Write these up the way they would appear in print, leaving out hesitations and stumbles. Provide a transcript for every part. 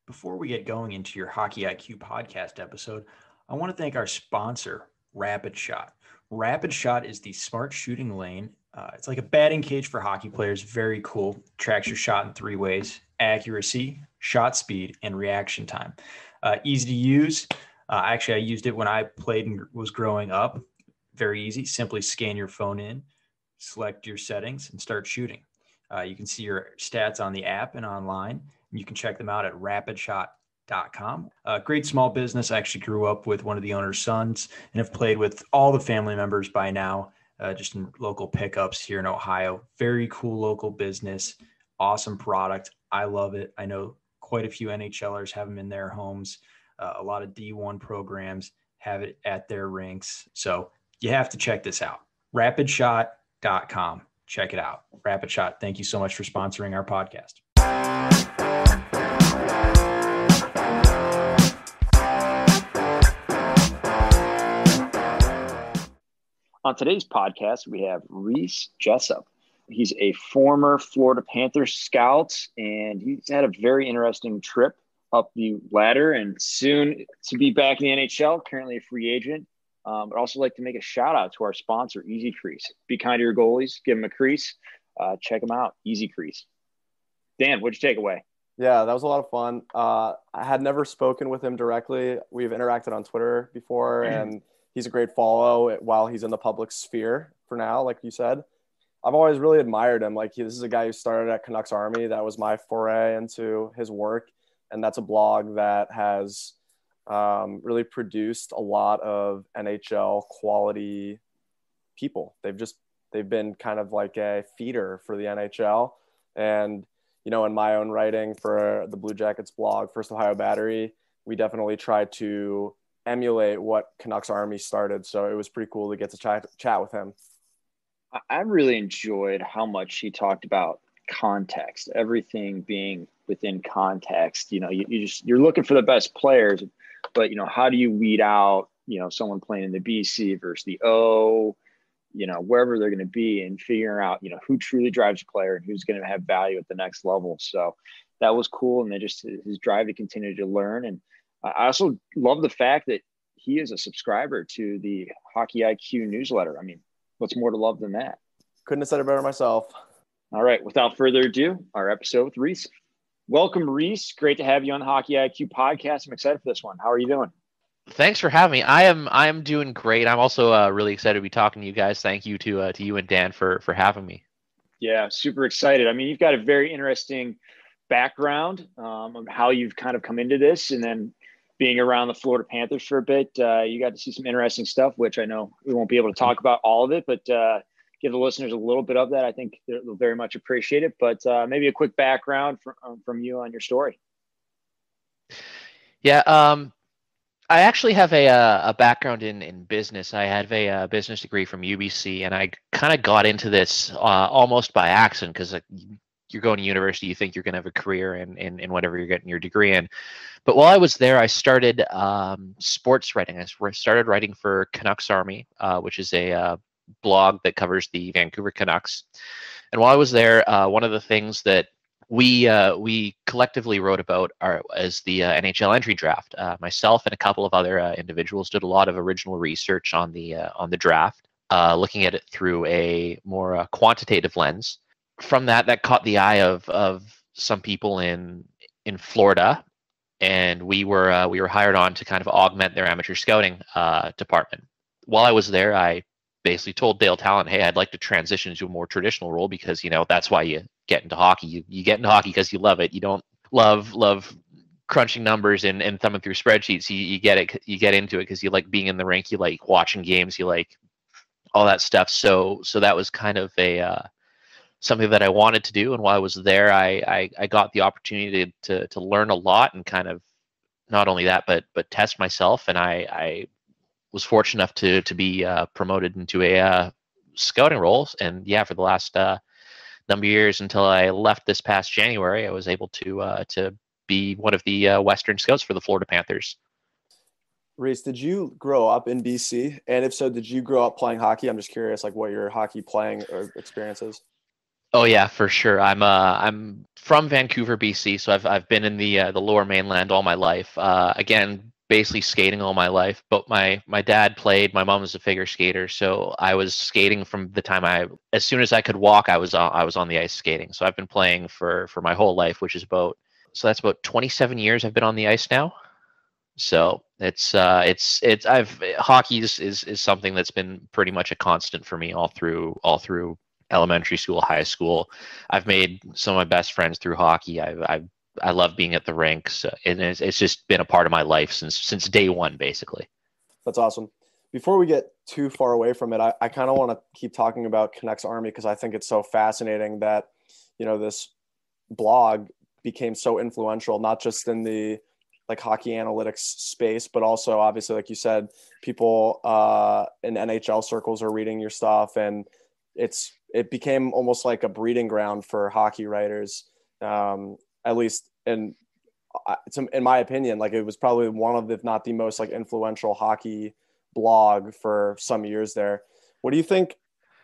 Before we get going into your Hockey IQ podcast episode, I want to thank our sponsor, Rapid Shot. Rapid Shot is the smart shooting lane. It's like a batting cage for hockey players. Very cool. Tracks your shot in three ways: accuracy, shot speed, and reaction time. Easy to use. Actually, I used it when I played and was growing up. Very easy. Simply scan your phone in, select your settings, and start shooting. You can see your stats on the app and online. You can check them out at rapidshot.com. Great small business. I actually grew up with one of the owner's sons and have played with all the family members by now, just in local pickups here in Ohio. Very cool local business. Awesome product. I love it. I know quite a few NHLers have them in their homes. A lot of D1 programs have it at their rinks. So you have to check this out. Rapidshot.com. Check it out. Rapid Shot, thank you so much for sponsoring our podcast. On today's podcast, we have Rhys Jessop. He's a former Florida Panthers scout, and he's had a very interesting trip up the ladder and soon to be back in the NHL, currently a free agent. But also like to make a shout out to our sponsor, Easy Crease. Be kind to your goalies. Give them a crease. Check them out. Easy Crease. Dan, what'd you take away? Yeah, that was a lot of fun. I had never spoken with him directly. We've interacted on Twitter before, and he's a great follow while he's in the public sphere for now, like you said. I've always really admired him. This is a guy who started at Canucks Army. That was my foray into his work, and that's a blog that has really produced a lot of NHL quality people. They've been kind of like a feeder for the NHL. And, in my own writing for the Blue Jackets blog, First Ohio Battery, we definitely tried to emulate what Canucks Army started. So it was pretty cool to get to chat with him. I really enjoyed how much he talked about context, everything being within context. You're looking for the best players, but how do you weed out, someone playing in the BC versus the O, wherever they're going to be, and figuring out, who truly drives a player and who's going to have value at the next level. So that was cool. And then just his drive to continue to learn. And I also love the fact that he is a subscriber to the Hockey IQ newsletter. I mean, what's more to love than that? Couldn't have said it better myself. All right. Without further ado, our episode with Rhys. Welcome, Rhys. Great to have you on the Hockey IQ podcast. I'm excited for this one. How are you doing? Thanks for having me. I am doing great. I'm also really excited to be talking to you guys. Thank you to you and Dan for having me. Yeah, super excited. I mean, you've got a very interesting background on how you've kind of come into this, and then being around the Florida Panthers for a bit. You got to see some interesting stuff, which I know we won't be able to talk about all of it, but give the listeners a little bit of that. I think they'll very much appreciate it. But maybe a quick background from you on your story. Yeah, I actually have a background in business. I have a business degree from UBC, and I kind of got into this almost by accident because you're going to university, you think you're going to have a career in whatever you're getting your degree in. But while I was there, I started sports writing. I started writing for Canucks Army, which is a blog that covers the Vancouver Canucks. And while I was there, one of the things that we collectively wrote about as the NHL entry draft. Myself and a couple of other individuals did a lot of original research on the draft, looking at it through a more quantitative lens. From that caught the eye of some people in Florida, and we were hired on to kind of augment their amateur scouting department. While I was there, I basically told Dale Talent, hey, I'd like to transition into a more traditional role because, that's why you get into hockey. You get into hockey because you love it. You don't love crunching numbers and thumbing through spreadsheets. You get into it because you like being in the rink. You like watching games. You like all that stuff. So that was kind of something that I wanted to do. And while I was there, I got the opportunity to learn a lot and kind of not only that, but test myself. And I was fortunate enough to be promoted into a scouting role. And yeah, for the last number of years until I left this past January, I was able to be one of the Western scouts for the Florida Panthers. Rhys, did you grow up in BC? And if so, did you grow up playing hockey? I'm just curious, like what your hockey playing or experience is. Oh yeah, for sure. I'm from Vancouver, BC, so I've been in the Lower Mainland all my life. Again, basically skating all my life. But my dad played. My mom was a figure skater, so I was skating from the time as soon as I could walk, I was on the ice skating. So I've been playing for my whole life, which is that's about 27 years I've been on the ice now. So it's I've hockey is something that's been pretty much a constant for me all through elementary school, high school. I've made some of my best friends through hockey. I love being at the rinks, and it's just been a part of my life since day one, basically. That's awesome. Before we get too far away from it, I kind of want to keep talking about Canucks Army because I think it's so fascinating that, this blog became so influential, not just in the like hockey analytics space, but also obviously, like you said, people in NHL circles are reading your stuff, and it became almost like a breeding ground for hockey writers, at least in my opinion. Like, it was probably one of, if not the most like influential hockey blog for some years there. What do you think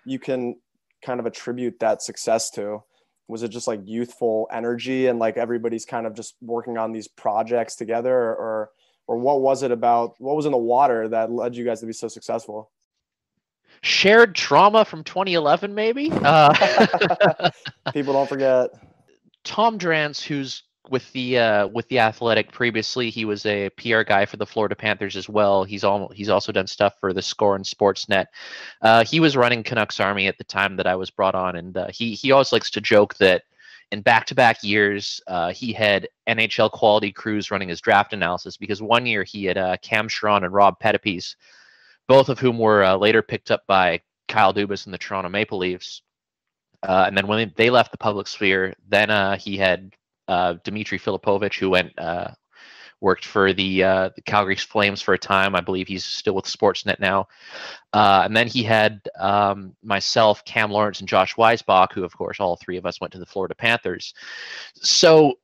you can kind of attribute that success to? Was it just like youthful energy and like everybody's kind of just working on these projects together, or what was it about? What was in the water that led you guys to be so successful? Shared trauma from 2011, maybe. People don't forget. Tom Drance, who's with the Athletic previously, he was a PR guy for the Florida Panthers as well. He's also done stuff for the Score and Sportsnet. He was running Canucks Army at the time that I was brought on, and he always likes to joke that in back-to-back years he had NHL quality crews running his draft analysis, because one year he had Cam Charron and Rob Pettipies, both of whom were later picked up by Kyle Dubas and the Toronto Maple Leafs. And then when they left the public sphere, then he had Dmitry Filipovich, who worked for the Calgary Flames for a time. I believe he's still with Sportsnet now. And then he had myself, Cam Lawrence, and Josh Weisbach, who, of course, all three of us went to the Florida Panthers. So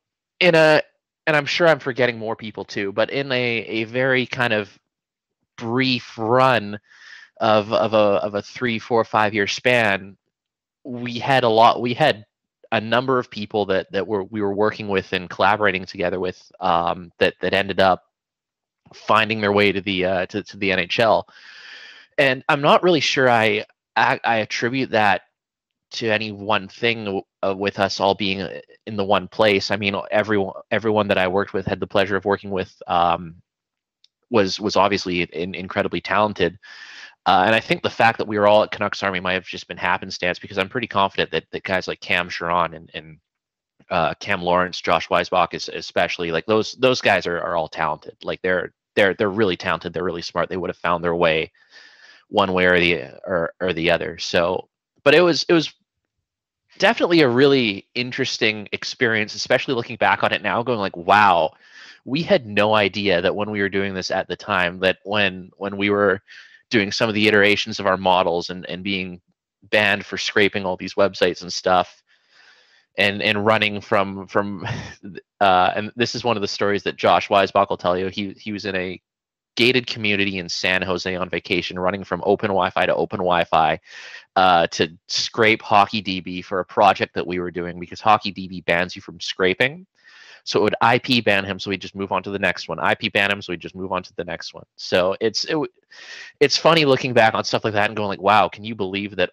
and I'm sure I'm forgetting more people too, but in a very kind of brief run of a 3, 4, 5 year span, we had a number of people that we were working with and collaborating together with, that ended up finding their way to the NHL. And I'm not really sure I attribute that to any one thing with us all being in the one place. I mean, everyone that I worked with, had the pleasure of working with, was obviously incredibly talented. And I think the fact that we were all at Canucks Army might have just been happenstance, because I'm pretty confident that guys like Cam Charron and Cam Lawrence, Josh Weisbach especially, like those guys are all talented. Like they're really talented. They're really smart. They would have found their way one way or the other. So, but it was definitely a really interesting experience, especially looking back on it now, going like, wow, we had no idea that when we were doing this at the time, that when we were doing some of the iterations of our models and being banned for scraping all these websites and stuff, and running from and this is one of the stories that Josh Weisbach will tell you. He was in a gated community in San Jose on vacation, running from open Wi-Fi to open Wi-Fi to scrape HockeyDB for a project that we were doing, because HockeyDB bans you from scraping. So it would IP ban him, so we just move on to the next one. IP ban him, so we just move on to the next one. So it's funny looking back on stuff like that and going like, wow, can you believe that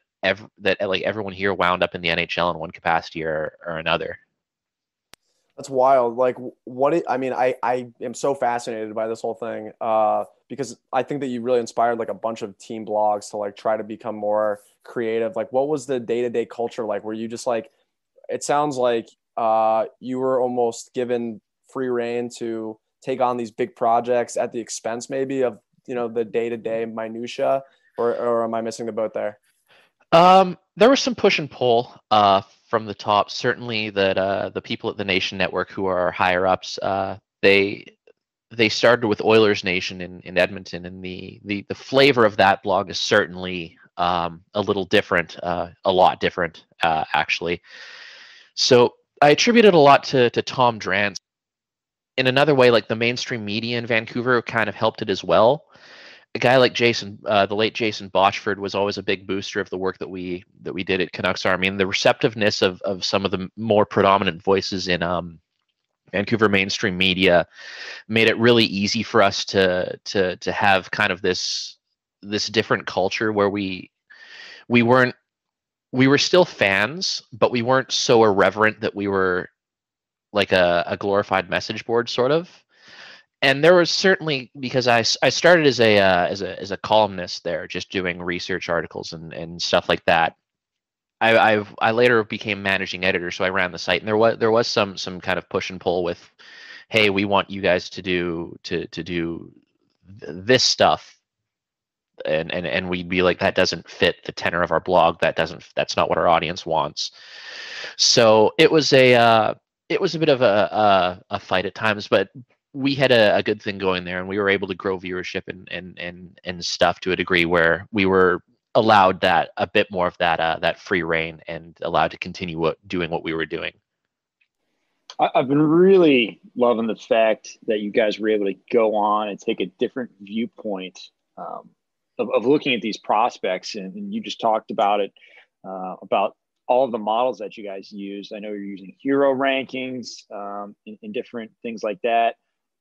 like everyone here wound up in the NHL in one capacity or another? That's wild. Like, I mean, I am so fascinated by this whole thing because I think that you really inspired like a bunch of team blogs to like try to become more creative. Like, what was the day-to-day culture like? Were you just like, it sounds like you were almost given free reign to take on these big projects at the expense maybe of, the day-to-day minutia, or am I missing the boat there? There was some push and pull from the top. Certainly that the people at the Nation Network, who are higher ups, they started with Oilers Nation in Edmonton, and the flavor of that blog is certainly a little different, a lot different actually. So I attribute it a lot to Tom Drance. In another way, like the mainstream media in Vancouver kind of helped it as well. a guy like Jason, the late Jason Botchford, was always a big booster of the work that we did at Canucks Army, and the receptiveness of some of the more predominant voices in Vancouver mainstream media made it really easy for us to have kind of this different culture where we were still fans, but we weren't so irreverent that we were like a glorified message board sort of. And there was certainly, because I started as a columnist there, just doing research articles and stuff like that. I later became managing editor, so I ran the site, and there was some kind of push and pull with, hey, we want you guys to do this stuff, and we'd be like, that doesn't fit the tenor of our blog. That's not what our audience wants. So it was a bit of a fight at times, but we had a good thing going there, and we were able to grow viewership and stuff to a degree where we were allowed a bit more of that free reign and allowed to continue doing what we were doing. I've been really loving the fact that you guys were able to go on and take a different viewpoint of looking at these prospects, and you just talked about it, about all of the models that you guys use. I know you're using hero rankings and different things like that,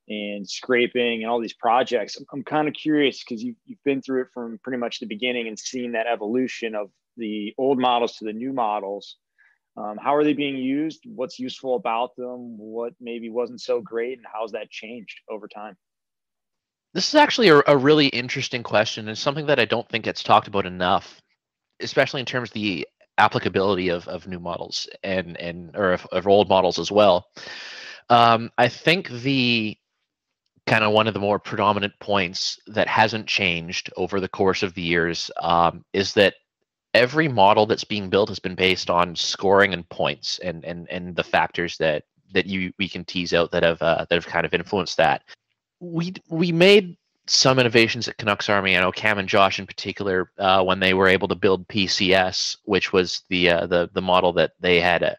and scraping and all these projects. I'm kind of curious because you've been through it from pretty much the beginning and seen that evolution of the old models to the new models. How are they being used? What's useful about them? What maybe wasn't so great, and how's that changed over time? This is actually a really interesting question, and something that I don't think gets talked about enough, especially in terms of the applicability of new models or of old models as well. I think the kind of one of the more predominant points that hasn't changed over the course of the years is that every model that's being built has been based on scoring and points and the factors that we can tease out that have kind of influenced that. We made some innovations at Canucks Army. I know Cam and Josh in particular, when they were able to build PCS, which was the model that they had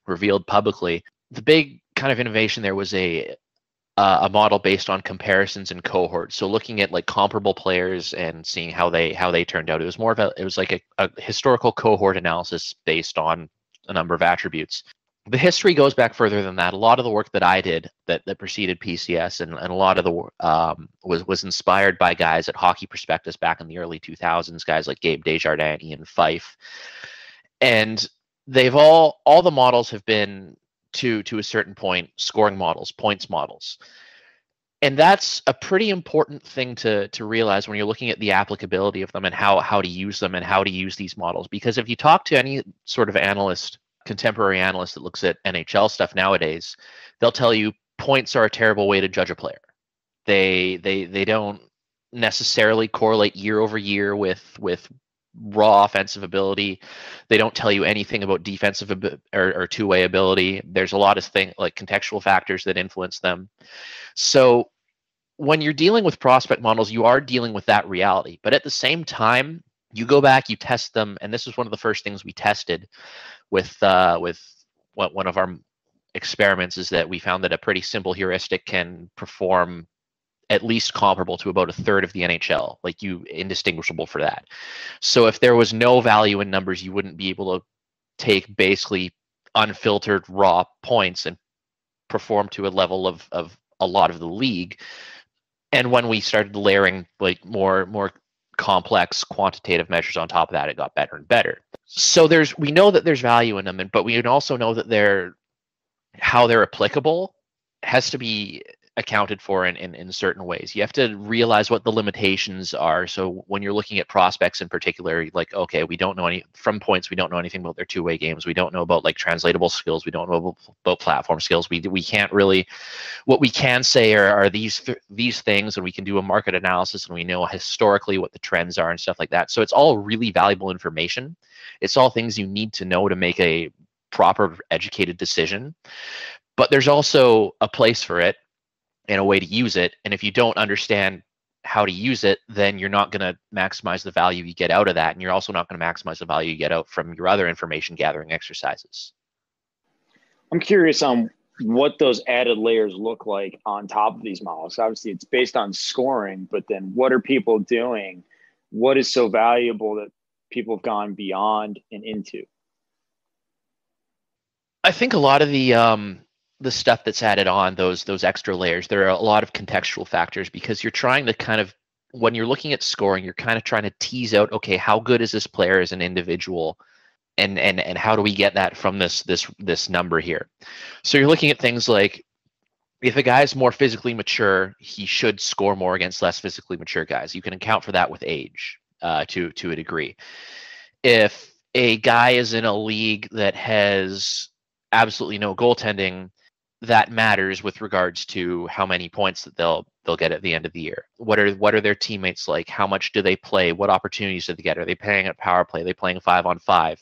revealed publicly. The big kind of innovation there was a model based on comparisons and cohorts. So looking at like comparable players and seeing how they turned out. It was like a historical cohort analysis based on a number of attributes. The history goes back further than that. A lot of the work that I did that preceded PCS and a lot of the was inspired by guys at Hockey Prospectus back in the early 2000s, guys like Gabe Desjardins, Ian Fife. And they've all the models have been to a certain point scoring models, points models. And that's a pretty important thing to realize when you're looking at the applicability of them and how to use them and how to use these models. Because if you talk to any sort of analyst, contemporary analyst that looks at NHL stuff nowadays, they'll tell you points are a terrible way to judge a player. They don't necessarily correlate year over year with raw offensive ability. They don't tell you anything about defensive or two-way ability. There's a lot of things like contextual factors that influence them. So when you're dealing with prospect models, you are dealing with that reality. But at the same time, you go back, you test them, and this is one of the first things we tested with one of our experiments, is that we found that a pretty simple heuristic can perform at least comparable to about a third of the NHL, like indistinguishable for that. So if there was no value in numbers, you wouldn't be able to take basically unfiltered raw points and perform to a level of a lot of the league. And when we started layering like more complex quantitative measures on top of that, it got better and better. So we know that there's value in them, but we also know that how they're applicable has to be accounted for in certain ways. You have to realize what the limitations are. So when you're looking at prospects in particular, like, okay, we don't know from points, we don't know anything about their two-way games. We don't know about like translatable skills. We don't know about platform skills. We can't really, what we can say are these things, and we can do a market analysis, and we know historically what the trends are and stuff like that. So it's all really valuable information. It's all things you need to know to make a proper educated decision. But there's also a place for it and a way to use it. And if you don't understand how to use it, then you're not going to maximize the value you get out of that. And you're also not going to maximize the value you get out from your other information gathering exercises. I'm curious on what those added layers look like on top of these models. Obviously, it's based on scoring, but then what are people doing? What is so valuable that people have gone beyond and into? I think a lot of the stuff that's added on, those extra layers, there are a lot of contextual factors, because you're trying to kind of, when you're looking at scoring, you're kind of trying to tease out, okay, how good is this player as an individual, and how do we get that from this number here? So you're looking at things like, if a guy's more physically mature, he should score more against less physically mature guys. You can account for that with age to a degree. If a guy is in a league that has absolutely no goaltending, that matters with regards to how many points that they'll get at the end of the year. What are their teammates like? How much do they play? What opportunities do they get? Are they playing at power play? Are they playing 5-on-5?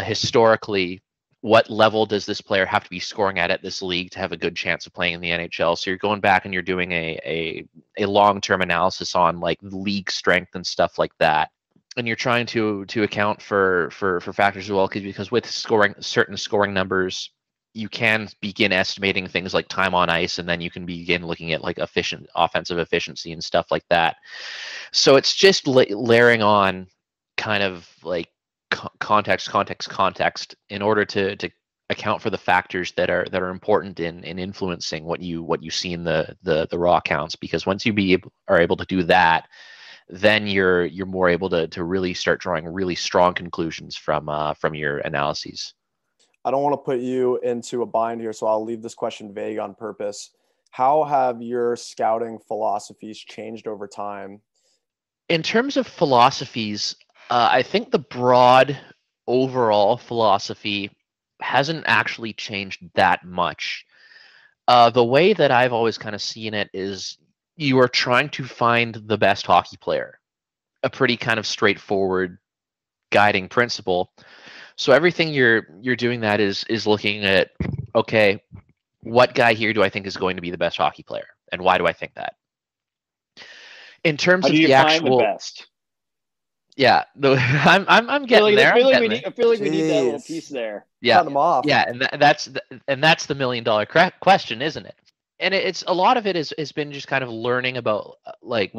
Historically, what level does this player have to be scoring at this league to have a good chance of playing in the NHL? So you're going back and you're doing a long-term analysis on like league strength and stuff like that. And you're trying to account for factors as well, because with certain scoring numbers, you can begin estimating things like time on ice, and then you can begin looking at like offensive efficiency and stuff like that. So it's just layering on kind of like context in order to account for the factors that are important in influencing what you see in the raw counts. Because once you are able to do that, then you're more able to really start drawing really strong conclusions from your analyses. I don't want to put you into a bind here, so I'll leave this question vague on purpose. How have your scouting philosophies changed over time? In terms of philosophies, I think the broad overall philosophy hasn't actually changed that much. The way that I've always kind of seen it is, you are trying to find the best hockey player. A pretty kind of straightforward guiding principle. So everything you're doing that is looking at, okay, what guy here do I think is going to be the best hockey player, and why do I think that? In terms of the actual best. Yeah, I'm getting there. I feel like we need that little piece there. Yeah, Cut them off. Yeah, and that's the $1 million question, isn't it? And it's a lot of it has been just kind of learning about like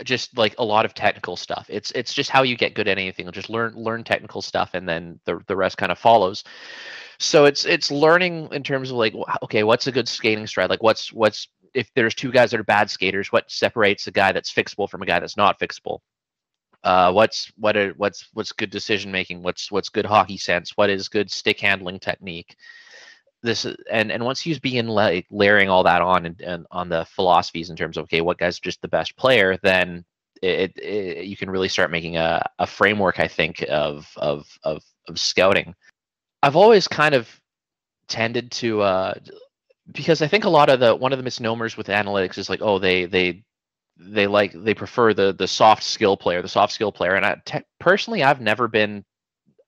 just like a lot of technical stuff. It's just how you get good at anything. Just learn technical stuff, and then the rest kind of follows. So it's learning in terms of like, okay, what's a good skating stride? Like what's if there's two guys that are bad skaters, what separates a guy that's fixable from a guy that's not fixable? What's good decision making? What's good hockey sense? What is good stick handling technique? This and once you begin like layering all that on and on the philosophies in terms of, okay, what guy's just the best player, then you can really start making a framework, I think, of scouting. I've always kind of tended to because I think one of the misnomers with analytics is like, oh, they prefer the soft skill player, and personally, I've never been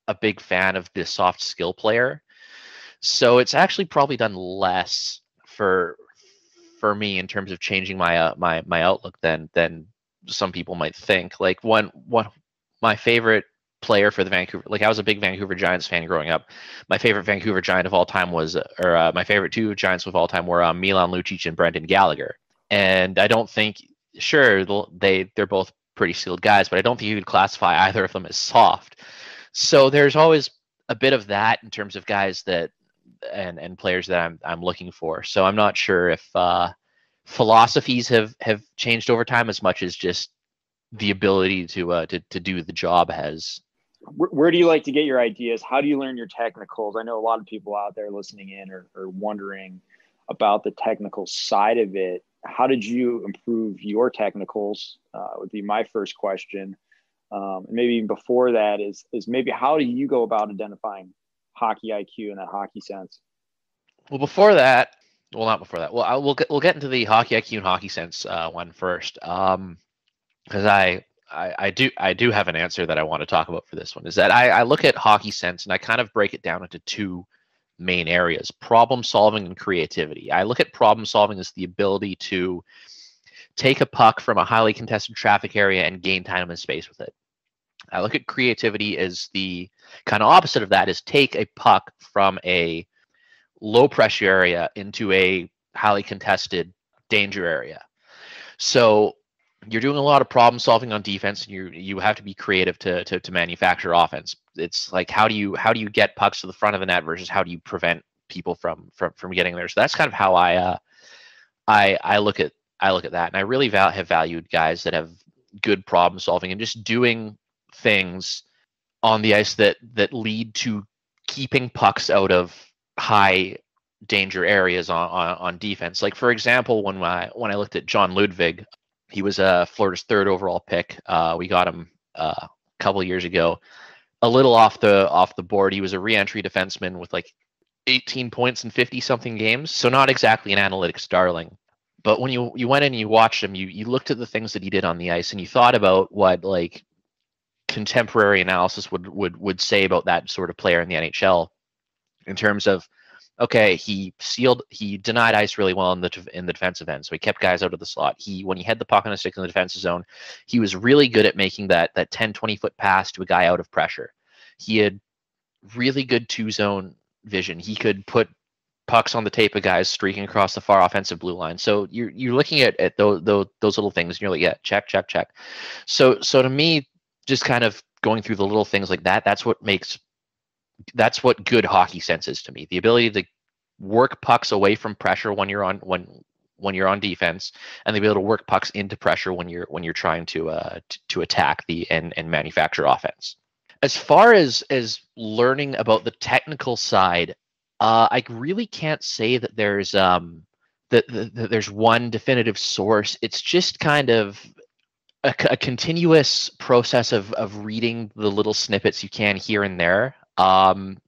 a big fan of the soft skill player. So it's actually probably done less for me in terms of changing my my outlook than some people might think. Like one my favorite player for the Vancouver, like I was a big Vancouver Giants fan growing up. My favorite Vancouver Giant of all time was, my favorite two Giants of all time were Milan Lucic and Brendan Gallagher. And I don't think, sure, they're both pretty skilled guys, but I don't think you could classify either of them as soft. So there's always a bit of that in terms of guys that and players that I'm looking for. So I'm not sure if philosophies have changed over time as much as just the ability to do the job has. Where do you like to get your ideas? How do you learn your technicals? I know a lot of people out there listening in are wondering about the technical side of it. How did you improve your technicals? Would be my first question. And maybe even before that is maybe how do you go about identifying hockey IQ and that hockey sense? Well, before that, well, not before that. Well, we'll get into the hockey IQ and hockey sense one first, because I do have an answer that I want to talk about for this one. Is that I look at hockey sense and I kind of break it down into two main areas: problem solving and creativity. I look at problem solving as the ability to take a puck from a highly contested traffic area and gain time and space with it. I look at creativity as the kind of opposite of that, is take a puck from a low pressure area into a highly contested danger area. So you're doing a lot of problem solving on defense, and you have to be creative to manufacture offense. It's like how do you get pucks to the front of the net versus how do you prevent people from getting there. So that's kind of how I look at that, and I really have valued guys that have good problem solving and just doing things on the ice that lead to keeping pucks out of high danger areas on defense. Like for example, when I looked at John Ludwig, he was Florida's 3rd overall pick. We got him a couple years ago, a little off the board. He was a re-entry defenseman with like 18 points in 50 something games, so not exactly an analytics darling. But when you went in and you watched him, you looked at the things that he did on the ice, and you thought about what like contemporary analysis would say about that sort of player in the NHL, in terms of, okay, he denied ice really well in the defensive end, so he kept guys out of the slot. When he had the puck on the stick in the defensive zone, he was really good at making that 10-20 foot pass to a guy out of pressure. He had really good 2-zone vision. He could put pucks on the tape of guys streaking across the far offensive blue line. So you're looking at those little things, and you're like, yeah, check. So to me, just kind of going through the little things like that, that's what good hockey sense is to me. The ability to work pucks away from pressure when you're on defense, and the ability to work pucks into pressure when you're trying to attack and manufacture offense. As far as learning about the technical side, I really can't say that there's there's one definitive source. It's just kind of a continuous process of reading the little snippets you can here and there, and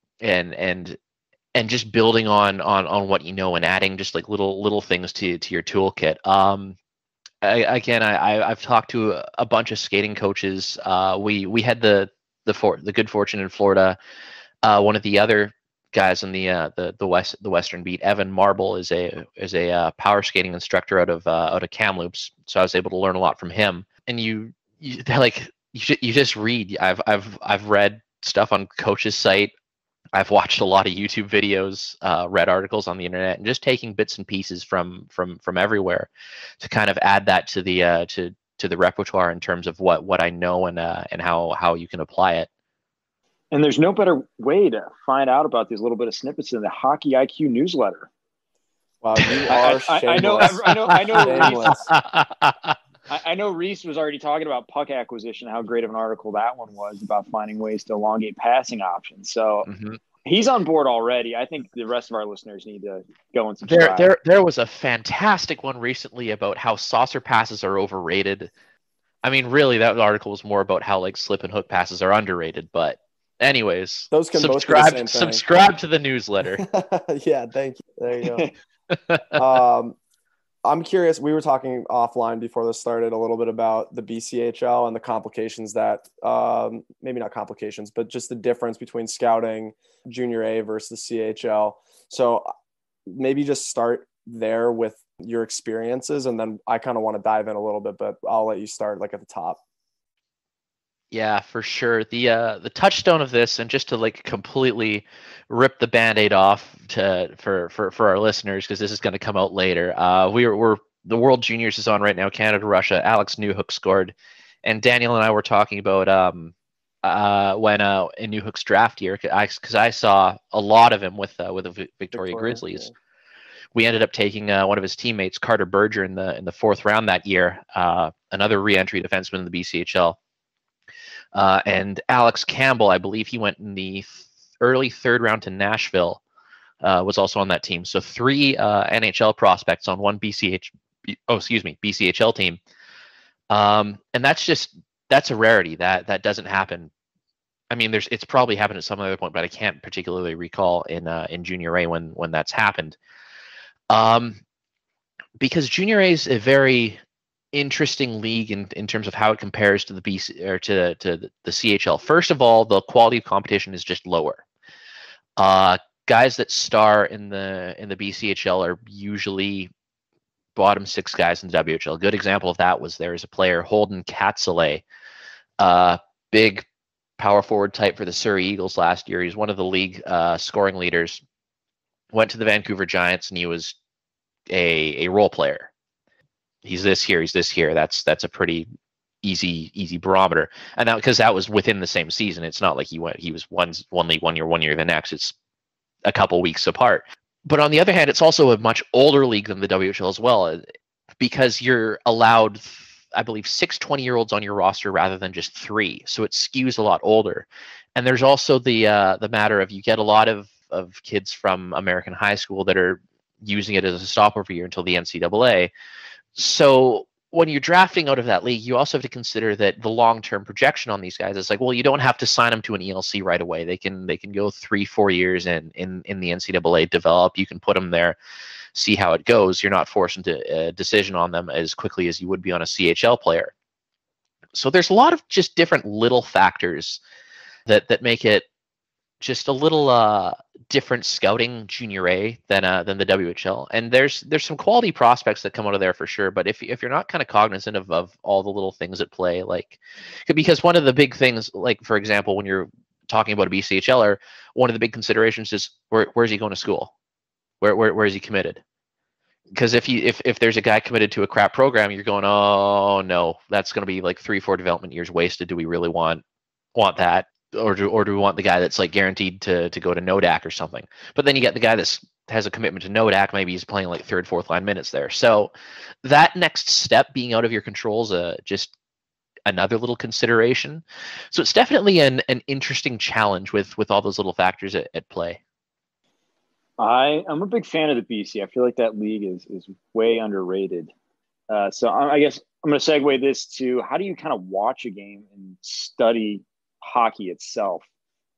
just building on what you know and adding just like little things to your toolkit. I've talked to a bunch of skating coaches. We had the good fortune in Florida. One of the other guys in the Western beat, Evan Marble, is a power skating instructor out of Kamloops. So I was able to learn a lot from him. And you just read. I've read stuff on coach's site. I've watched a lot of YouTube videos, read articles on the internet, and just taking bits and pieces from everywhere to kind of add that to the repertoire in terms of what I know and how you can apply it. And there's no better way to find out about these little bit of snippets than the Hockey IQ newsletter. Wow, you are shameless. I know. Shameless. I know Rhys was already talking about puck acquisition, how great of an article that one was about finding ways to elongate passing options. So he's on board already. I think the rest of our listeners need to go and subscribe. There was a fantastic one recently about how saucer passes are overrated. I mean, really, that article was more about how like slip and hook passes are underrated. But anyways, those can subscribe to the newsletter. Yeah, thank you. There you go. I'm curious, we were talking offline before this started a little bit about the BCHL and the complications that, maybe not complications, but just the difference between scouting Junior A versus the CHL. So maybe just start there with your experiences, and then I kind of want to dive in a little bit, but I'll let you start like at the top. Yeah, for sure. The touchstone of this, and just to like completely rip the Band-Aid off for our listeners, because this is going to come out later. We're the World Juniors is on right now. Canada, Russia. Alex Newhook scored, and Daniel and I were talking about when in Newhook's draft year, because I saw a lot of him with the Victoria Grizzlies. Yeah. We ended up taking one of his teammates, Carter Berger, in the 4th round that year. Another re-entry defenseman in the BCHL. And Alex Campbell, I believe he went in the early 3rd round to Nashville, was also on that team. So 3 NHL prospects on one BCHL team. And that's a rarity. That doesn't happen. I mean, it's probably happened at some other point, but I can't particularly recall in Junior A when that's happened. Because Junior A is a very interesting league in terms of how it compares to the BC or to the CHL. First of all, the quality of competition is just lower. Guys that star in the BCHL are usually bottom 6 guys in the WHL. A good example of that was there's a player, Holden Katzele, big power forward type for the Surrey Eagles last year. He's one of the league scoring leaders. went to the Vancouver Giants, and he was a role player. He's this here, he's this here. That's a pretty easy barometer. And that because that was within the same season. It's not like he was one league 1 year, 1 year the next. It's a couple weeks apart. But on the other hand, it's also a much older league than the WHL as well, because you're allowed, I believe, 6 20-year-olds on your roster rather than just 3. So it skews a lot older. And there's also the matter of you get a lot of kids from American high school that are using it as a stopover year until the NCAA. So when you're drafting out of that league, you also have to consider that the long-term projection on these guys is like, well, you don't have to sign them to an ELC right away. They can go 3-4 years and in the NCAA develop. You can put them there, see how it goes. You're not forced into a decision on them as quickly as you would be on a CHL player. So there's a lot of just different little factors that make it just a little different scouting junior A than the WHL. And there's some quality prospects that come out of there for sure. But if you're not kind of cognizant of all the little things at play, like, because one of the big things, like for example, when you're talking about a BCHLer, one of the big considerations is where's he going to school? Where is he committed? Because if there's a guy committed to a crap program, you're going, oh no, that's going to be like 3-4 development years wasted. Do we really want that? Or do we want the guy that's like guaranteed to go to NODAC or something? But then you get the guy that has a commitment to NODAC. Maybe he's playing like 3rd, 4th line minutes there. So that next step being out of your control is just another little consideration. So it's definitely an interesting challenge with all those little factors at play. I'm a big fan of the BC. I feel like that league is way underrated. So I guess I'm going to segue this to, how do you kind of watch a game and study hockey itself?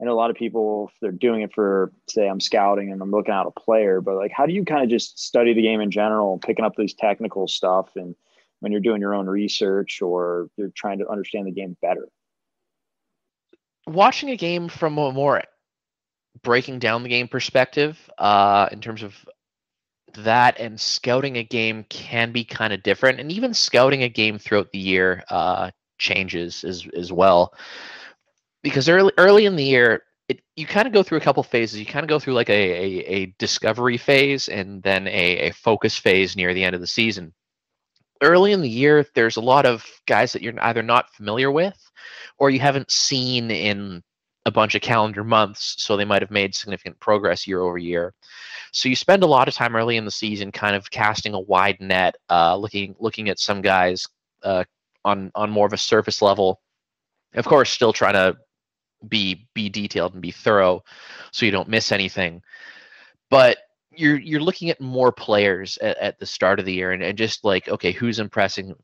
I know a lot of people, if they're doing it for, say, I'm scouting and I'm looking at a player, but like, how do you kind of just study the game in general, picking up these technical stuff, and when you're doing your own research or you're trying to understand the game better? Watching a game from a more breaking down the game perspective, in terms of that, and scouting a game can be kind of different, and even scouting a game throughout the year changes as well. Because early in the year, you kind of go through a couple phases. You kind of go through like a discovery phase and then a focus phase near the end of the season. Early in the year, there's a lot of guys that you're either not familiar with or you haven't seen in a bunch of calendar months, so they might have made significant progress year over year. So you spend a lot of time early in the season kind of casting a wide net, looking at some guys on more of a surface level. Of course, still trying to be detailed and be thorough so you don't miss anything. But you're looking at more players at the start of the year and just like, okay, who's impressing me?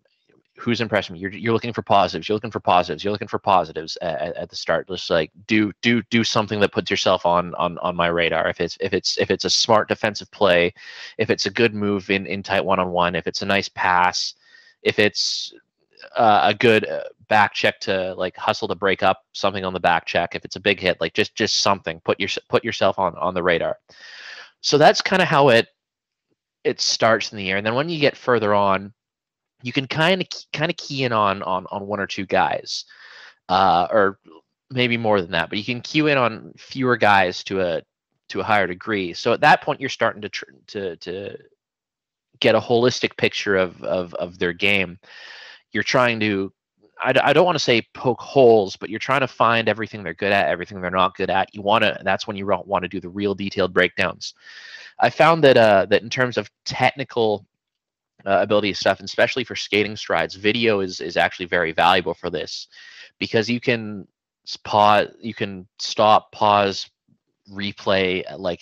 You're looking for positives. You're looking for positives at the start. Just like do something that puts yourself on my radar. If it's a smart defensive play, if it's a good move in tight one-on-one, if it's a nice pass, if it's a good back check to like hustle to break up something on the back check, if it's a big hit, like just something, put yourself on the radar. So that's kind of how it starts in the year. And then when you get further on, you can kind of key in on one or two guys, or maybe more than that, but you can cue in on fewer guys to a higher degree. So at that point, you're starting to get a holistic picture of their game. You're trying to, I don't want to say poke holes, but you're trying to find everything they're good at, everything they're not good at. That's when you want to do the real detailed breakdowns. I found that in terms of technical ability stuff, and especially for skating strides, video is actually very valuable for this, because you can stop, pause, replay like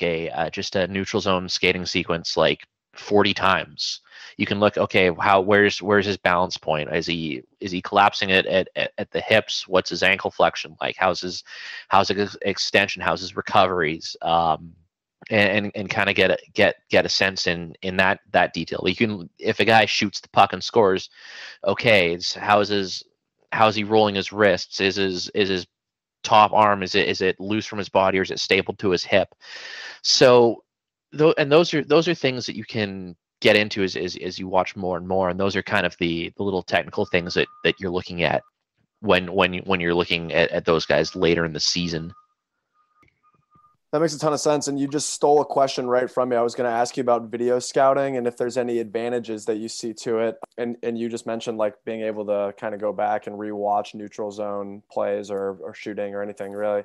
just a neutral zone skating sequence like 40 times. You can look, okay, where's his balance point? Is he collapsing it at the hips? What's his ankle flexion like? How's his extension? How's his recoveries? And kind of get a sense in that detail. You can, if a guy shoots the puck and scores, okay, how's he rolling his wrists? Is his top arm, is it loose from his body, or is it stapled to his hip? So those are things that you can get into as you watch more and more, and those are kind of the little technical things that you're looking at when you're looking at those guys later in the season. That makes a ton of sense. And you just stole a question right from me. I was going to ask you about video scouting and if there's any advantages that you see to it. And you just mentioned like being able to kind of go back and rewatch neutral zone plays or shooting or anything really.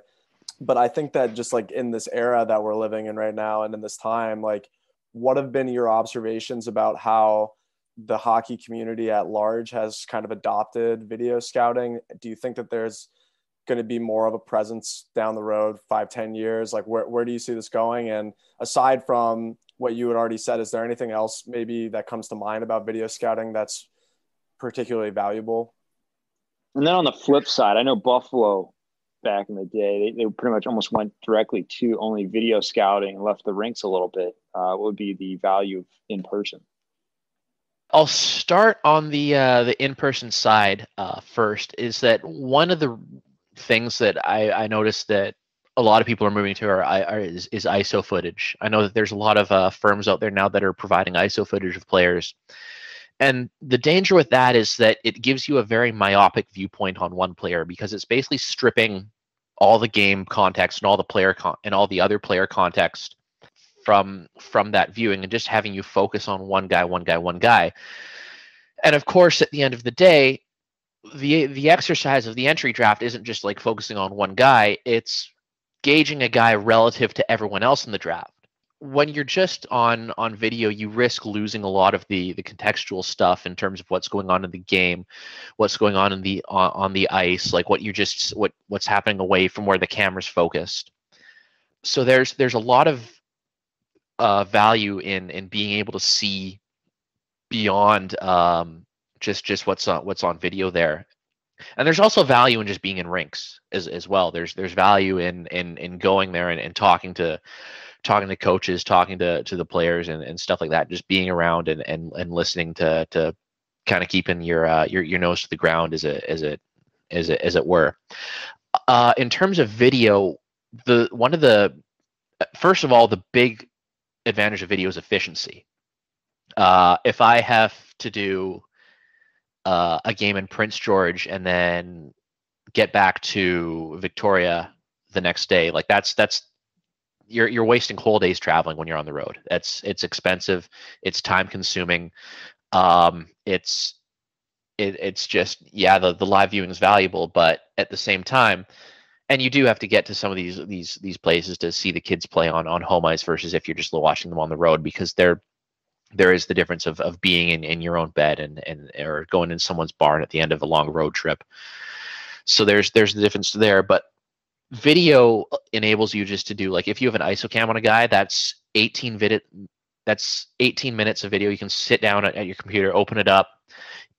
But I think that just like in this era that we're living in right now and in this time, like what have been your observations about how the hockey community at large has kind of adopted video scouting? Do you think that there's going to be more of a presence down the road 5-10 years? Like where do you see this going? And aside from what you had already said, is there anything else maybe that comes to mind about video scouting that's particularly valuable? And then on the flip side, I know Buffalo back in the day, they pretty much almost went directly to only video scouting and left the rinks a little bit. What would be the value of in person? I'll start on the in-person side first. Is that one of the things that I noticed that a lot of people are moving to is ISO footage. I know that there's a lot of firms out there now that are providing ISO footage of players. And the danger with that is that it gives you a very myopic viewpoint on one player because it's basically stripping all the game context and all the player and all the other player context from that viewing and just having you focus on one guy. And of course, at the end of the day, the exercise of the entry draft isn't just like focusing on one guy, it's gauging a guy relative to everyone else in the draft. When you're just on video, you risk losing a lot of the contextual stuff in terms of what's going on in the game, what's going on in the on the ice, like what's happening away from where the camera's focused. So there's a lot of value in being able to see beyond just what's on video there. And there's also value in just being in rinks as well. There's value in going there and talking to coaches, talking to the players and stuff like that. Just being around and listening to kind of keeping your nose to the ground as it were. In terms of video, first of all, the big advantage of video is efficiency. If I have to do a game in Prince George and then get back to Victoria the next day, like that's you're wasting whole days traveling when you're on the road. It's expensive, it's time consuming. It's just, yeah, the live viewing is valuable, but at the same time, and you do have to get to some of these places to see the kids play on home ice versus if you're just watching them on the road, because there is the difference of being in your own bed and or going in someone's barn at the end of a long road trip. So there's the difference there. But video enables you just to do, like, if you have an ISO cam on a guy, that's 18 minutes of video. You can sit down at your computer, open it up,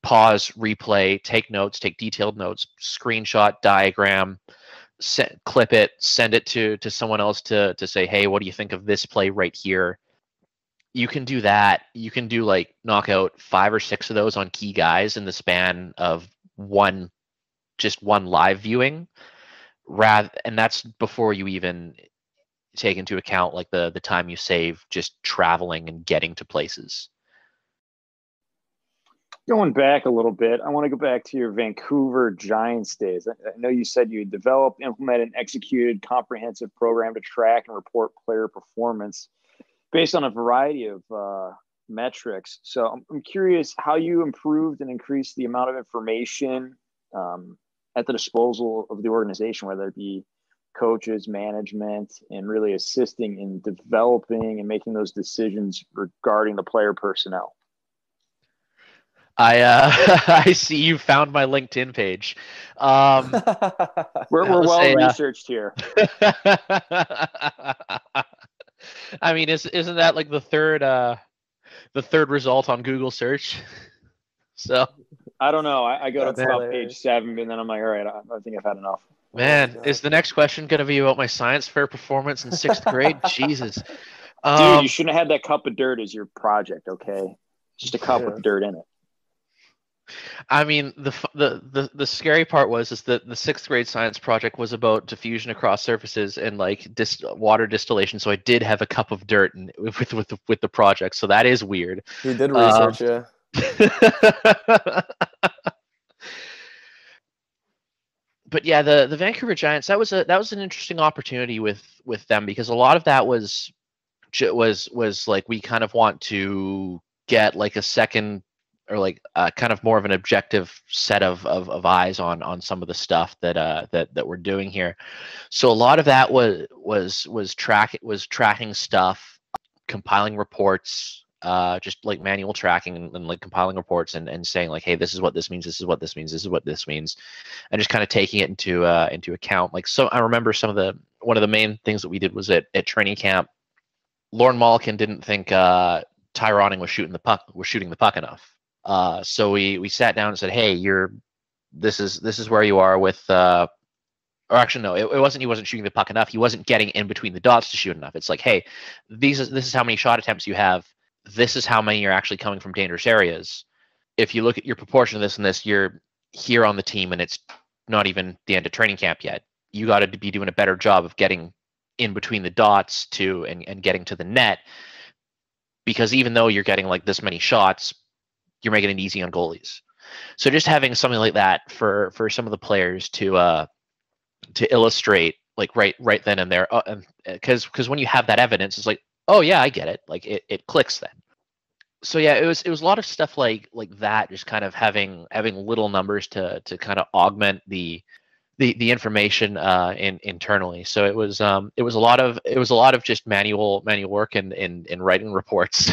pause, replay, take notes, take detailed notes, screenshot, diagram, clip it, send it to someone else to say, hey, what do you think of this play right here? You can do that. You can do like knock out 5 or 6 of those on key guys in the span of one live viewing, and that's before you even take into account like the time you save just traveling and getting to places. Going back a little bit, I want to go back to your Vancouver Giants days. I know you said you developed, implemented, and executed a comprehensive program to track and report player performance based on a variety of metrics. So I'm curious how you improved and increased the amount of information at the disposal of the organization, whether it be coaches, management, and really assisting in developing and making those decisions regarding the player personnel. I see you found my LinkedIn page. We're well researched here. I mean, isn't that like the third result on Google search? So I don't know. I go to about page 7, and then I'm like, all right, I think I've had enough. Man, is the next question going to be about my science fair performance in 6th grade? Jesus. Dude, you shouldn't have had that cup of dirt as your project, okay? Just a cup with dirt in it. I mean, the scary part is that the 6th grade science project was about diffusion across surfaces and like water distillation. So I did have a cup of dirt with the project. So that is weird. You did research, yeah. but yeah, the Vancouver Giants, that was an interesting opportunity with them, because a lot of that was like, we kind of want to get like a second, or like kind of more of an objective set of eyes on some of the stuff that we're doing here. So a lot of that was tracking stuff, compiling reports, just like manual tracking, and like compiling reports, and saying like, hey, this is what this means, this is what this means, this is what this means, and just kind of taking it into account. Like, so I remember one of the main things that we did was at training camp, Lorne Malkin didn't think Tyroning was shooting the puck enough. So we sat down and said, hey, this is where you are with or actually no, it wasn't, he wasn't shooting the puck enough. He wasn't getting in between the dots to shoot enough. It's like, hey, this is how many shot attempts you have. This is how many are actually coming from dangerous areas. If you look at your proportion of this and this, you're here on the team and it's not even the end of training camp yet. You got to be doing a better job of getting in between the dots and getting to the net, because even though you're getting like this many shots, you're making it easy on goalies. So just having something like that for some of the players to illustrate, like right then and there, because when you have that evidence, it's like, oh yeah, I get it, like it clicks then. So yeah, it was a lot of stuff like that, just kind of having little numbers to kind of augment the information internally. So it was a lot of just manual work and writing reports.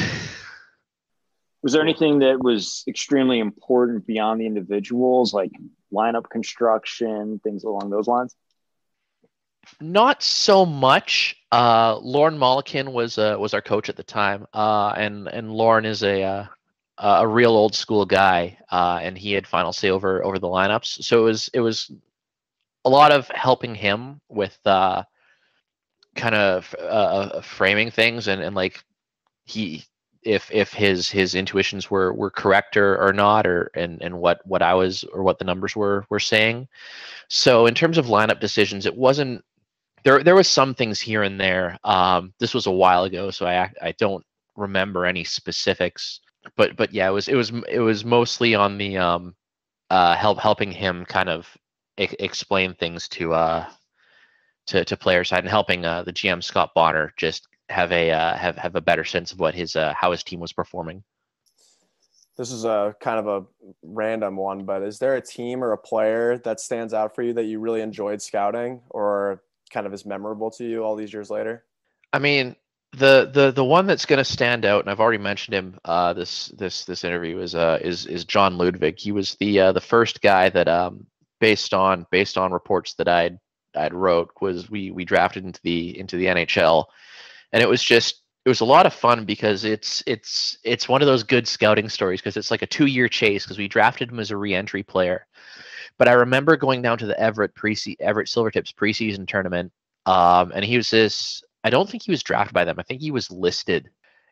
Was there anything that was extremely important beyond the individuals, like lineup construction, things along those lines? Not so much. Lorne Mollican was our coach at the time, and Lorne is a real old school guy, and he had final say over the lineups. So it was a lot of helping him with kind of framing things, and like if his intuitions were correct or not, and what I was, or what the numbers were saying. So in terms of lineup decisions, it wasn't, there was some things here and there. This was a while ago, so I don't remember any specifics, but yeah, it was mostly on the helping him kind of explain things to player side, and helping the GM Scott Bonner just have a better sense of what how his team was performing. This is a kind of a random one, but is there a team or a player that stands out for you that you really enjoyed scouting, or kind of is memorable to you all these years later? I mean, the one that's going to stand out, and I've already mentioned him this interview, is John Ludwig. He was the first guy that based on reports that I'd wrote, was we drafted into the NHL, and it was a lot of fun, because it's one of those good scouting stories, because it's like a 2-year chase, because we drafted him as a re-entry player. But I remember going down to the Everett Silvertips preseason tournament, and he was I don't think he was drafted by them. I think he was listed.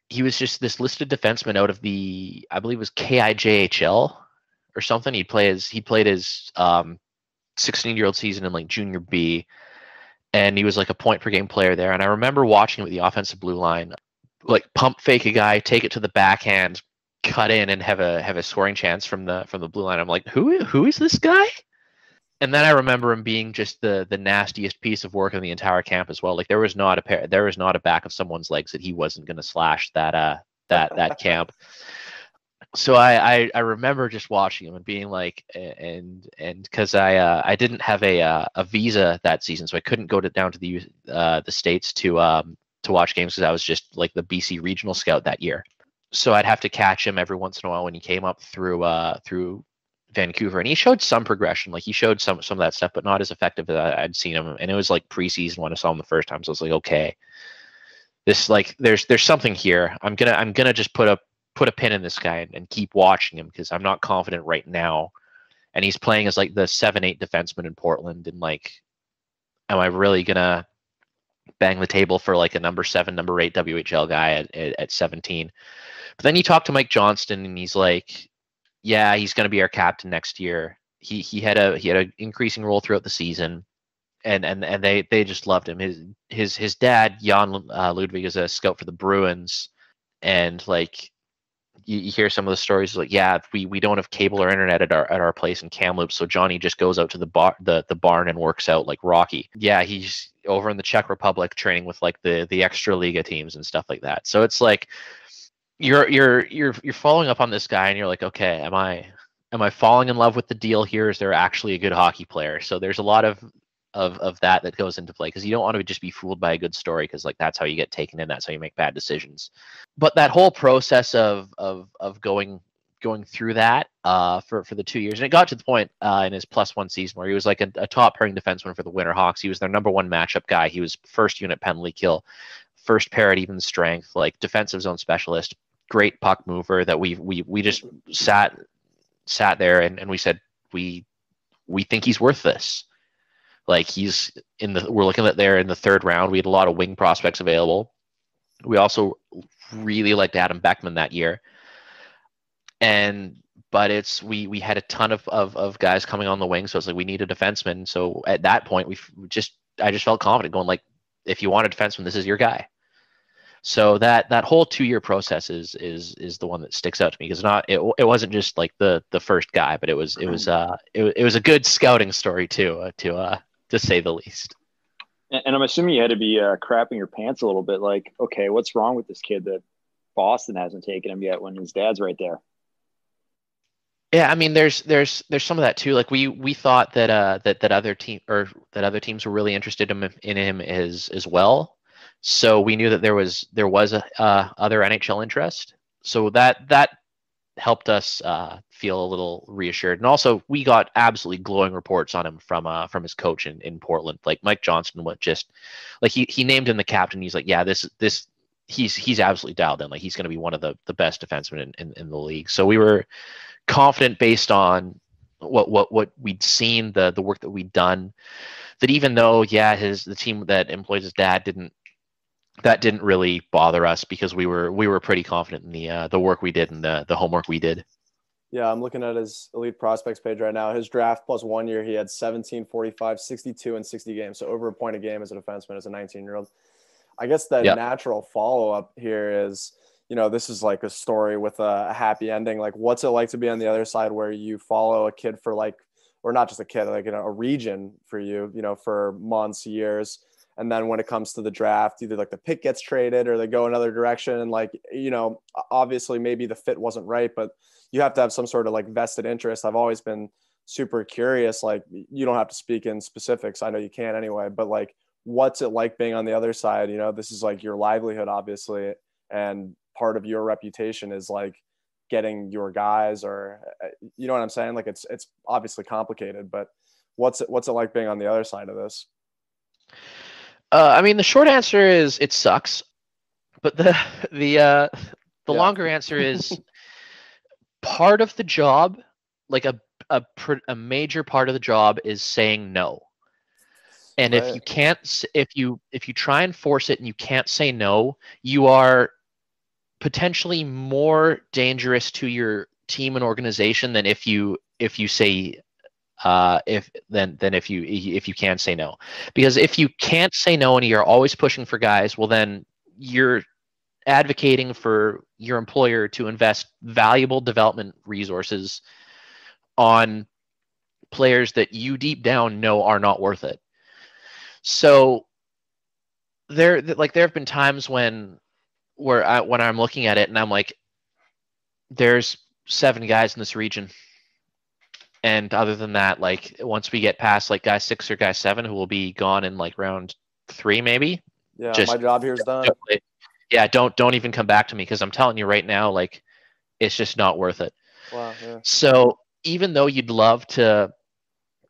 He was just this listed defenseman out of the, I believe it was KIJHL or something. He played his 16-year-old season in like junior B, and he was like a point per game player there. And I remember watching him with the offensive blue line, like pump fake a guy, take it to the backhand, cut in, and have a scoring chance from the blue line. I'm like, who is this guy? And then I remember him being just the nastiest piece of work in the entire camp as well. Like there was not a back of someone's legs that he wasn't going to slash that camp. So I remember just watching him and being like, and because I didn't have a visa that season, so I couldn't go down to the States to watch games, because I was just like the BC regional scout that year. So I'd have to catch him every once in a while when he came up through Vancouver, and he showed some progression. Like he showed some of that stuff, but not as effective as I'd seen him. And it was like preseason when I saw him the first time, so I was like, okay, this, like there's something here. I'm gonna just put a pin in this guy and keep watching him, because I'm not confident right now. And he's playing as like the 7-8 defenseman in Portland, and like, am I really gonna bang the table for like a number 7, number 8 WHL guy at 17? But then you talk to Mike Johnston, and he's like, yeah, he's going to be our captain next year. He had an increasing role throughout the season, and they just loved him. His dad, Jan Ludwig, is a scout for the Bruins, and like you hear some of the stories like, yeah, we don't have cable or internet at our place in Kamloops, so Johnny just goes out to the barn and works out like Rocky. Yeah, he's over in the Czech Republic training with like the extra Liga teams and stuff like that. So it's like you're following up on this guy and you're like, okay, am I falling in love with the deal here? Is there actually a good hockey player? So there's a lot of that goes into play, because you don't want to just be fooled by a good story, because like that's how you get taken in, that's how you make bad decisions. But that whole process of going through that for the 2 years, and it got to the point in his +1 season where he was like a top pairing defenseman for the Winter Hawks. He was their #1 matchup guy. He was first unit penalty kill, first pair at even strength, like defensive zone specialist, great puck mover. That we just sat there and we said we think he's worth this. Like we're looking at there in the 3rd round. We had a lot of wing prospects available. We also really liked Adam Beckman that year. But we had a ton of guys coming on the wing. So it's like, we need a defenseman. So at that point I just felt confident going like, if you want a defenseman, this is your guy. So that whole 2-year process is the one that sticks out to me, because it wasn't just like the first guy, but it was a good scouting story too, to say the least. And I'm assuming you had to be crapping your pants a little bit, like, okay, what's wrong with this kid that Boston hasn't taken him yet when his dad's right there? Yeah, I mean, there's some of that too. Like we thought that other teams were really interested in him as well. So we knew that there was other NHL interest. So that helped us feel a little reassured. And also, we got absolutely glowing reports on him from his coach in Portland. Like Mike Johnston, he named him the captain. He's like, yeah, he's absolutely dialed in. Like, he's going to be one of the best defensemen in the league. So we were confident based on what we'd seen, the work that we'd done, that even though the team that employs his dad didn't really bother us, because we were pretty confident in the work we did and the homework we did. Yeah, I'm looking at his elite prospects page right now. His draft plus 1 year, he had 17, 45, 62, and 60 games. So over a point a game as a defenseman, as a 19-year-old. I guess the natural follow-up here is, this is like a story with a happy ending. Like, what's it like to be on the other side where you follow a kid for or not just a kid, like a region for you, for months, years. And then when it comes to the draft, either like the pick gets traded or they go another direction. And obviously maybe the fit wasn't right, but you have to have some sort of like vested interest. I've always been super curious. Like, you don't have to speak in specifics. I know you can't anyway, but like, what's it like being on the other side? This is like your livelihood, obviously. And part of your reputation is like getting your guys, or, you know what I'm saying? Like, it's obviously complicated, but what's it like being on the other side of this? I mean, the short answer is it sucks, but the longer answer is part of the job, like a major part of the job, is saying no. And right. if you try and force it and you can't say no, you are potentially more dangerous to your team and organization than if you say if you can say no. Because if you can't say no and you're always pushing for guys, well, then you're advocating for your employer to invest valuable development resources on players that you deep down know are not worth it. So there have been times when I'm looking at it and I'm like, there's 7 guys in this region. And other than that, like, once we get past like guy 6 or guy 7, who will be gone in like round 3, maybe. Yeah, my job here is done. Yeah, don't even come back to me, because I'm telling you right now, like, it's just not worth it. Wow. Yeah. So even though you'd love to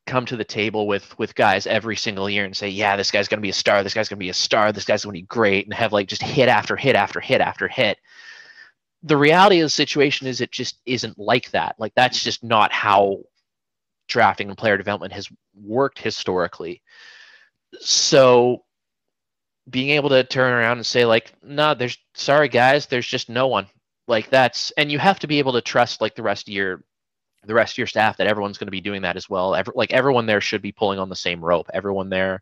come to the table with guys every single year and say, yeah, this guy's gonna be a star, this guy's gonna be a star, this guy's gonna be great, and have like just hit after hit after hit after hit, the reality of the situation is it just isn't like that. Like, that's just not how drafting and player development has worked historically. So being able to turn around and say like, no, sorry guys, there's just no one. Like, and you have to be able to trust like the rest of your staff that everyone's going to be doing that as well. Everyone there should be pulling on the same rope. Everyone there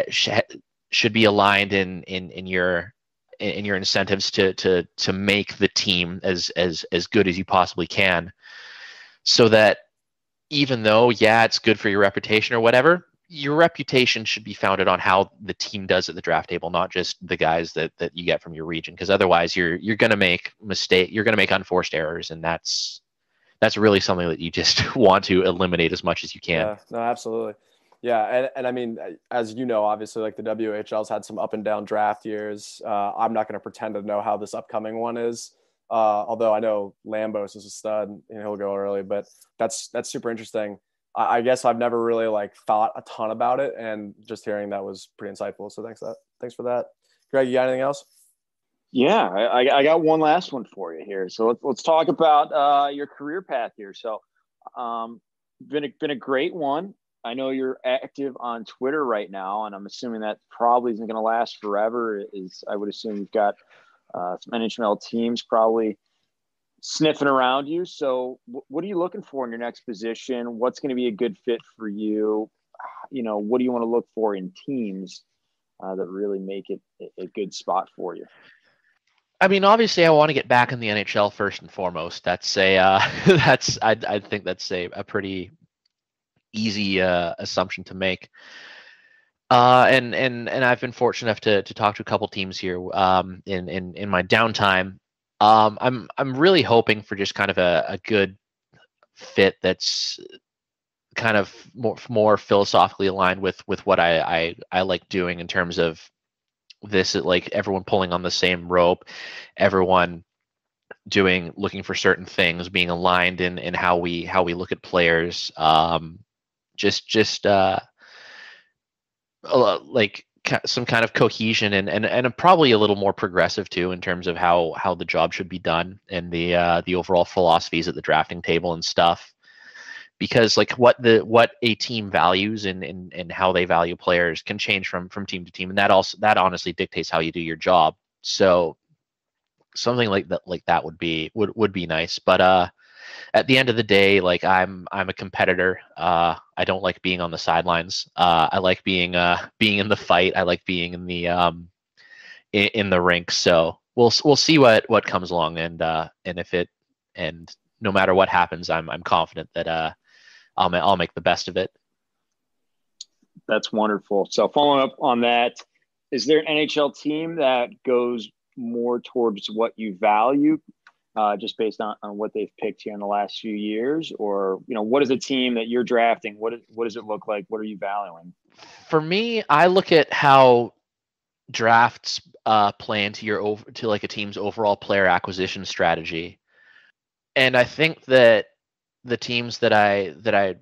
should be aligned in and your incentives to make the team as good as you possibly can, so that even though, yeah, it's good for your reputation or whatever, your reputation should be founded on how the team does at the draft table, not just the guys that you get from your region. Because otherwise, you're going to make you're going to make unforced errors, and that's really something that you just want to eliminate as much as you can. Yeah, no, absolutely. Yeah, and I mean, as you know, obviously, like the WHL's had some up and down draft years. I'm not going to pretend to know how this upcoming one is. Although I know Lambos is a stud and he'll go early, but that's super interesting. I guess I've never really like thought a ton about it, and just hearing that was pretty insightful. So thanks for that. Greg, you got anything else? Yeah, I got one last one for you here. So let's talk about your career path here. So, been a great one. I know you're active on Twitter right now, and I'm assuming that probably isn't going to last forever. I would assume you've got some NHL teams probably sniffing around you. So what are you looking for in your next position? What's going to be a good fit for you? What do you want to look for in teams that really make it a good spot for you? I mean, obviously, I want to get back in the NHL first and foremost. That's I think that's a pretty easy assumption to make. And I've been fortunate enough to talk to a couple teams here in my downtime. I'm really hoping for just kind of a good fit that's kind of more philosophically aligned with what I like doing in terms of this, like everyone pulling on the same rope, everyone looking for certain things, being aligned in how we look at players, just like some kind of cohesion and probably a little more progressive too in terms of how the job should be done and the overall philosophies at the drafting table and stuff. Because like what a team values and how they value players can change from team to team, and that honestly dictates how you do your job. So something like that would be nice. But at the end of the day, like I'm a competitor. I don't like being on the sidelines. I like being in the fight. I like being in the rink. So we'll see what comes along, and no matter what happens, I'm confident that I'll make the best of it. That's wonderful. So following up on that, is there an NHL team that goes more towards what you value, just based on what they've picked here in the last few years? Or, what is a team that you're drafting? What does it look like? What are you valuing? For me, I look at how drafts play into like a team's overall player acquisition strategy. And I think that the teams that I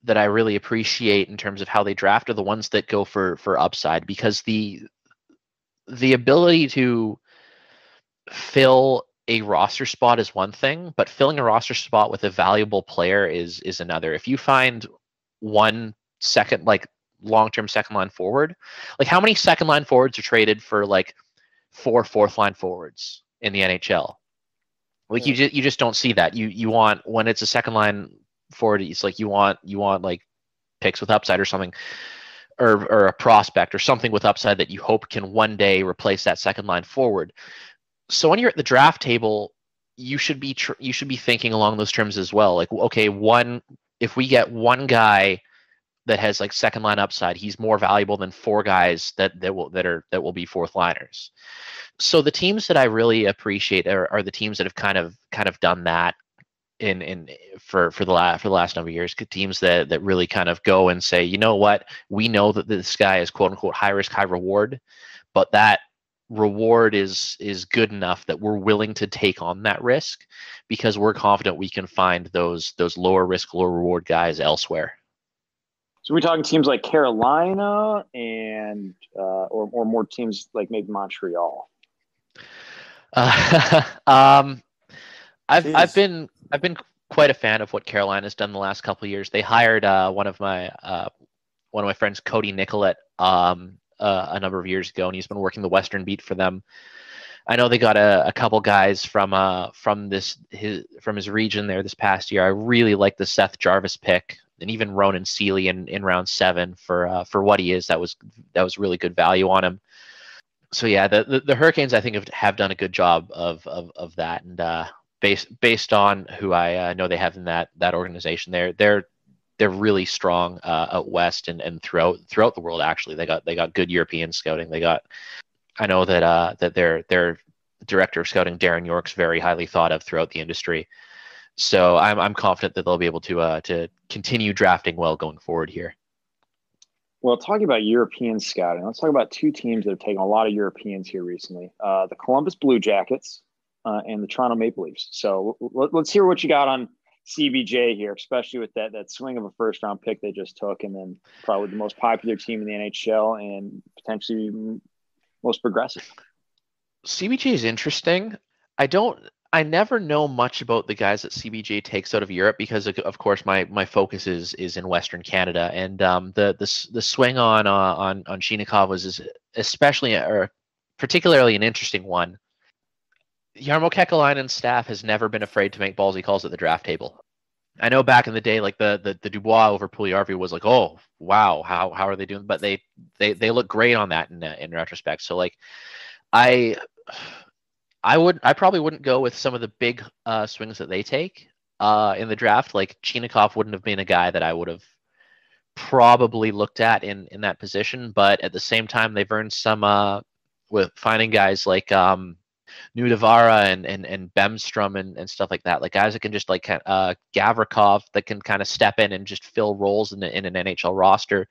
really appreciate in terms of how they draft are the ones that go for upside, because the ability to fill a roster spot is one thing, but filling a roster spot with a valuable player is another. If you find one second, like long-term second line forward, like how many second line forwards are traded for like 4 fourth line forwards in the NHL? Like you just don't see that. You want, when it's a second line forward, it's like you want like picks with upside or something, or a prospect or something with upside that you hope can one day replace that second line forward. So when you're at the draft table, you should be thinking along those terms as well. Like, okay, if we get one guy that has like second line upside, he's more valuable than 4 guys that will be fourth liners. So the teams that I really appreciate are the teams that have kind of done that for the last number of years. Teams that really kind of go and say, you know what, we know that this guy is quote unquote high risk, high reward, but that reward is good enough that we're willing to take on that risk because we're confident we can find those lower risk, lower reward guys elsewhere. So we're talking teams like Carolina and or more teams like maybe Montreal. I've been quite a fan of what Carolina's done the last couple of years. They hired one of my friends, Cody Nicollet, a number of years ago, and he's been working the Western beat for them. I know they got a couple guys from his region there this past year. I really like the Seth Jarvis pick, and even Ronan Seeley in round 7 for what he is. That was really good value on him. So yeah, the Hurricanes I think have done a good job of that, and based on who I know they have in that organization, they're really strong out west and throughout the world. Actually, they got good European scouting. I know that their director of scouting, Darren York's, very highly thought of throughout the industry. So I'm confident that they'll be able to continue drafting well going forward here. Well, talking about European scouting, let's talk about two teams that have taken a lot of Europeans here recently: the Columbus Blue Jackets and the Toronto Maple Leafs. So let's hear what you got on CBJ here, especially with that swing of a first round pick they just took, and then probably the most popular team in the NHL and potentially most progressive. CBJ is interesting. I never know much about the guys that CBJ takes out of Europe because of course my focus is in Western Canada, and the swing on Chinikov was especially or particularly an interesting one. Jarmo Kekalainen's staff has never been afraid to make ballsy calls at the draft table. I know back in the day, like the Dubois over Puljujarvi was like, oh wow, how are they doing? But they look great on that in retrospect. So like I I probably wouldn't go with some of the big swings that they take in the draft. Like Chinikov wouldn't have been a guy that I would have probably looked at in that position. But at the same time, they've earned some with finding guys like Nudavara and Bemstrom and stuff like that. Like guys that can just like Gavrikov that can kind of step in and just fill roles in an NHL roster.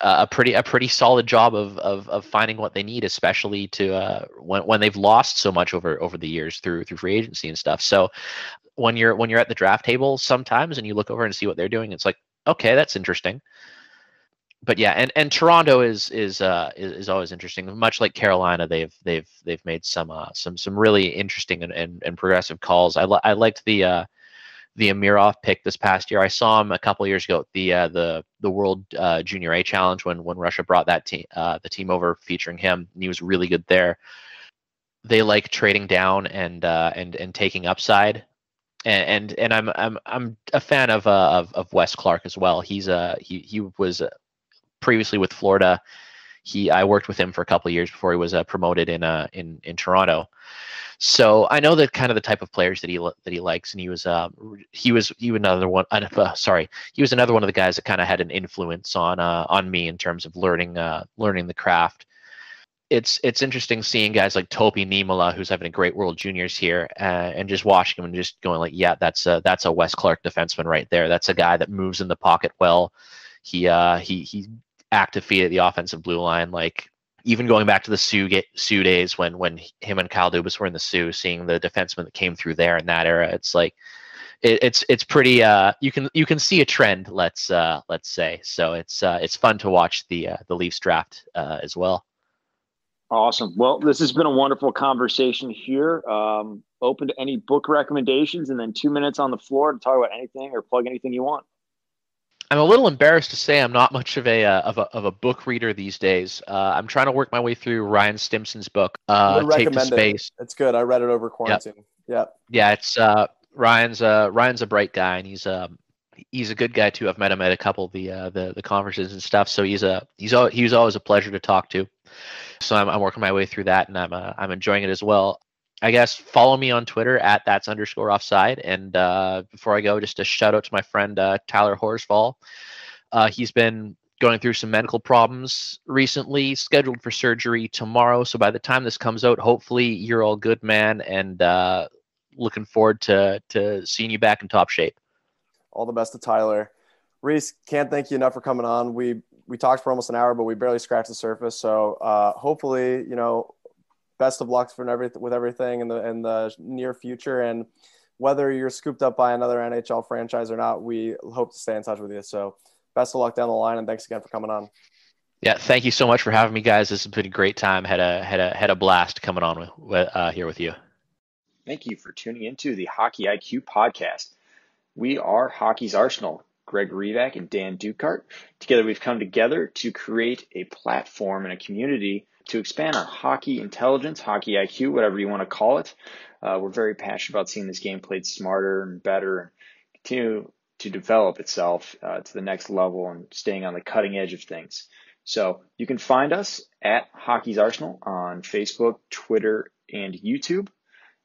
A pretty solid job of finding what they need, especially to when they've lost so much over the years through free agency and stuff. So when you're at the draft table sometimes and you look over and see what they're doing, it's like, okay, that's interesting. But yeah, and Toronto is always interesting. Much like Carolina, they've made some really interesting and progressive calls. I liked the Amirov pick this past year. I saw him a couple of years ago at the World Junior A Challenge when Russia brought that team the team over featuring him, and he was really good there. They like trading down and taking upside, and I'm a fan of Wes Clark as well. He was previously with Florida. I worked with him for a couple of years before he was promoted in Toronto. So I know that kind of the type of players that he likes, and he was another one. He was another one of the guys that kind of had an influence on me in terms of learning the craft. It's interesting seeing guys like Topi Niemela, who's having a great World Juniors here, and just watching him and just going like, yeah, that's a Wes Clark defenseman right there. That's a guy that moves in the pocket well. He active feet at the offensive blue line, like. Even going back to the Sioux days when him and Kyle Dubas were in the Sioux, seeing the defenseman that came through there in that era, it's like it's pretty. You can see a trend. Let's say so. It's fun to watch the Leafs draft as well. Awesome. Well, this has been a wonderful conversation here. Open to any book recommendations, and then 2 minutes on the floor to talk about anything or plug anything you want. I'm a little embarrassed to say I'm not much of a book reader these days. I'm trying to work my way through Ryan Stimson's book, Take to Space. It's good. I read it over quarantine. Yep. Yeah, it's Ryan's a bright guy, and he's a good guy too. I've met him at a couple of the conferences and stuff. So he's always a pleasure to talk to. So I'm working my way through that, and I'm enjoying it as well. I guess follow me on Twitter at @that's_offside. And before I go, just a shout out to my friend Tyler Horsfall. He's been going through some medical problems recently, scheduled for surgery tomorrow. So by the time this comes out, hopefully you're all good, man. And looking forward to seeing you back in top shape. All the best to Tyler. Rhys, can't thank you enough for coming on. We talked for almost an hour, but we barely scratched the surface. So hopefully, best of luck with everything in the near future. And whether you're scooped up by another NHL franchise or not, we hope to stay in touch with you. So best of luck down the line, and thanks again for coming on. Yeah, thank you so much for having me, guys. This has been a great time. Had a blast coming on here with you. Thank you for tuning into the Hockey IQ podcast. We are Hockey's Arsenal. Greg Revac and Dan Dukart. Together, we've come together to create a platform and a community to expand our hockey intelligence, hockey IQ, whatever you want to call it. We're very passionate about seeing this game played smarter and better and continue to develop itself to the next level and staying on the cutting edge of things. So you can find us at Hockey's Arsenal on Facebook, Twitter, and YouTube.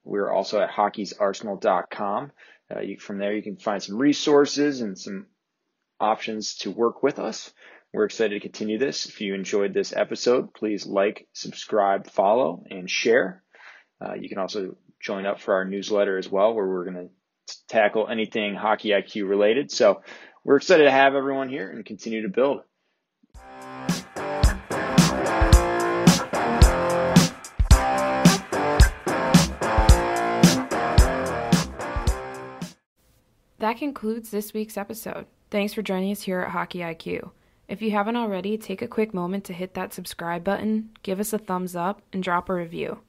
We're also at hockeysarsenal.com. From there, you can find some resources and some options to work with us. We're excited to continue this. If you enjoyed this episode, please like, subscribe, follow, and share. You can also join up for our newsletter as well, where we're going to tackle anything Hockey IQ related. So we're excited to have everyone here and continue to build. That concludes this week's episode. Thanks for joining us here at Hockey IQ. If you haven't already, take a quick moment to hit that subscribe button, give us a thumbs up, and drop a review.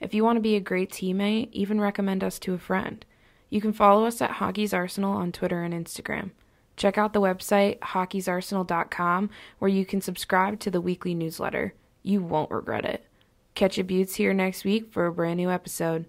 If you want to be a great teammate, even recommend us to a friend. You can follow us at Hockey's Arsenal on Twitter and Instagram. Check out the website, hockeysarsenal.com, where you can subscribe to the weekly newsletter. You won't regret it. Catch your buttes here next week for a brand new episode.